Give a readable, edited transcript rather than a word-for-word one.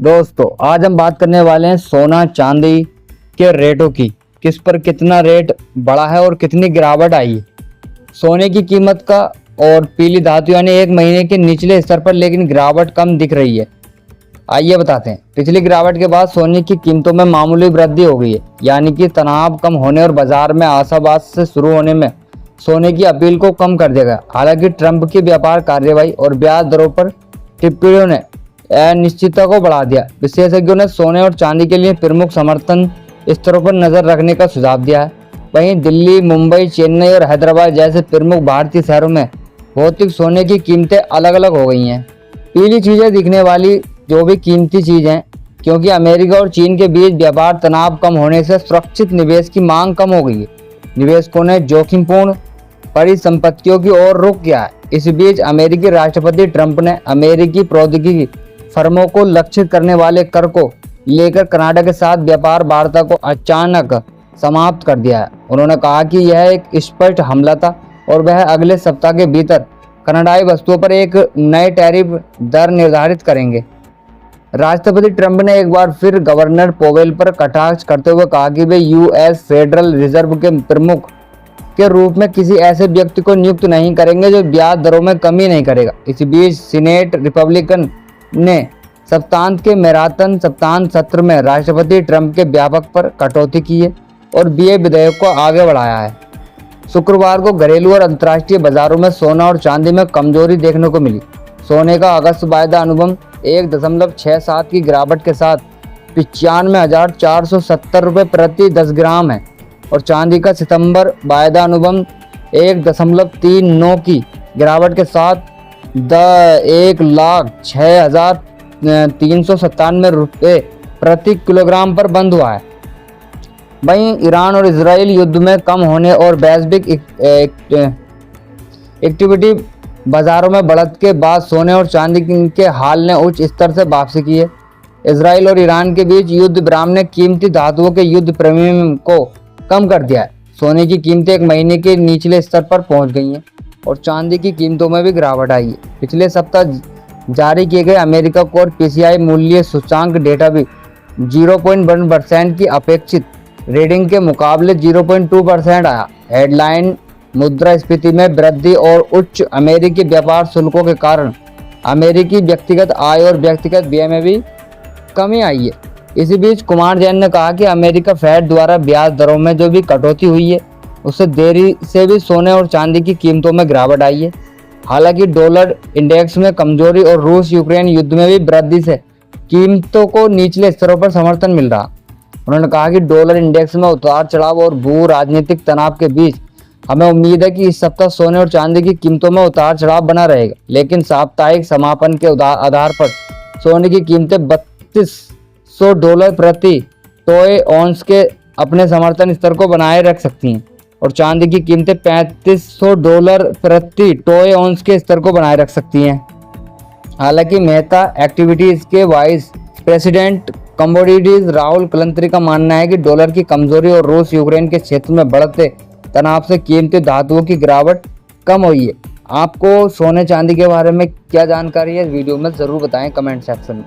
दोस्तों आज हम बात करने वाले हैं सोना चांदी के रेटों की। किस पर कितना रेट बढ़ा है और कितनी गिरावट आई है सोने की कीमत का। और पीली धातु यानी एक महीने के निचले स्तर पर लेकिन गिरावट कम दिख रही है। आइए बताते हैं। पिछली गिरावट के बाद सोने की कीमतों में मामूली वृद्धि हो गई है, यानी कि तनाव कम होने और बाजार में आशावाद से शुरू होने में सोने की अपील को कम कर दिया गया। हालांकि ट्रंप की व्यापार कार्रवाई और ब्याज दरों पर टिप्पणियों ने अनिश्चितता को बढ़ा दिया। विशेषज्ञों ने सोने और चांदी के लिए प्रमुख समर्थन स्तरों पर नजर रखने का सुझाव दिया है। वहीं दिल्ली, मुंबई, चेन्नई और हैदराबाद जैसे प्रमुख भारतीय शहरों में भौतिक सोने की कीमतें अलग अलग हो गई हैं। पीली चीजें दिखने वाली जो भी कीमती चीज हैं, क्योंकि अमेरिका और चीन के बीच व्यापार तनाव कम होने से सुरक्षित निवेश की मांग कम हो गई है। निवेशकों ने जोखिमपूर्ण परिसंपत्तियों की ओर रुख किया है। इस बीच अमेरिकी राष्ट्रपति ट्रंप ने अमेरिकी प्रौद्योगिकी फर्मों को लक्षित करने वाले कर को लेकर कनाडा के साथ व्यापार वार्ता को अचानक समाप्त कर दिया है। उन्होंने कहा कि यह एक स्पष्ट हमला था और वह अगले सप्ताह के भीतर कनाडाई वस्तुओं पर एक नए टैरिफ दर निर्धारित करेंगे। राष्ट्रपति ट्रंप ने एक बार फिर गवर्नर पोवेल पर कटाक्ष करते हुए कहा कि वे यूएस फेडरल रिजर्व के प्रमुख के रूप में किसी ऐसे व्यक्ति को नियुक्त नहीं करेंगे जो ब्याज दरों में कमी नहीं करेगा। इस बीच सीनेट रिपब्लिकन ने सप्तांत के मैराथन सप्तांत सत्र में राष्ट्रपति ट्रंप के व्यापक पर कटौती की है और बीए विधेयक को आगे बढ़ाया है। शुक्रवार को घरेलू और अंतर्राष्ट्रीय बाजारों में सोना और चांदी में कमजोरी देखने को मिली। सोने का अगस्त वायदा अनुबंध 1.67 की गिरावट के साथ 95,470 रुपये प्रति 10 ग्राम है और चांदी का सितंबर वायदा अनुबंध 1.39 की गिरावट के साथ 1,06,397 रुपये प्रति किलोग्राम पर बंद हुआ है। वहीं ईरान और इजराइल युद्ध में कम होने और वैश्विक एक्टिविटी बाजारों में बढ़त के बाद सोने और चांदी के हाल ने उच्च स्तर से वापसी की है। इजराइल और ईरान के बीच युद्ध विराम ने कीमती धातुओं के युद्ध प्रीमियम को कम कर दिया है। सोने की कीमतें एक महीने के निचले स्तर पर पहुंच गई हैं और चांदी की कीमतों में भी गिरावट आई है। पिछले सप्ताह जारी किए गए अमेरिका कोर पीसीआई मूल्य सूचकांक डेटा भी 0.1% की अपेक्षित रीडिंग के मुकाबले 0.2% आया। हेडलाइन मुद्रास्फीति में वृद्धि और उच्च अमेरिकी व्यापार शुल्कों के कारण अमेरिकी व्यक्तिगत आय और व्यक्तिगत व्यय में भी कमी आई है। इसी बीच कुमार जैन ने कहा कि अमेरिका फेड द्वारा ब्याज दरों में जो भी कटौती हुई है उससे देरी से भी सोने और चांदी की कीमतों में गिरावट आई है। हालांकि डॉलर इंडेक्स में कमजोरी और रूस यूक्रेन युद्ध में भी वृद्धि से कीमतों को निचले स्तरों पर समर्थन मिल रहा। उन्होंने कहा कि डॉलर इंडेक्स में उतार चढ़ाव और भू राजनीतिक तनाव के बीच हमें उम्मीद है कि इस सप्ताह सोने और चांदी की कीमतों में उतार चढ़ाव बना रहेगा, लेकिन साप्ताहिक समापन के आधार पर सोने की कीमतें $3,200 प्रति टोए ऑन्स के अपने समर्थन स्तर को बनाए रख सकती हैं और चांदी की कीमतें $3,500 प्रति टोए ऑन्स के स्तर को बनाए रख सकती हैं। हालांकि मेहता एक्टिविटीज के vice president commodities Rahul Kalantri का मानना है कि डॉलर की कमजोरी और रूस यूक्रेन के क्षेत्र में बढ़ते तनाव से कीमती धातुओं की गिरावट कम हुई है। आपको सोने चांदी के बारे में क्या जानकारी है, वीडियो में ज़रूर बताएं कमेंट सेक्शन में।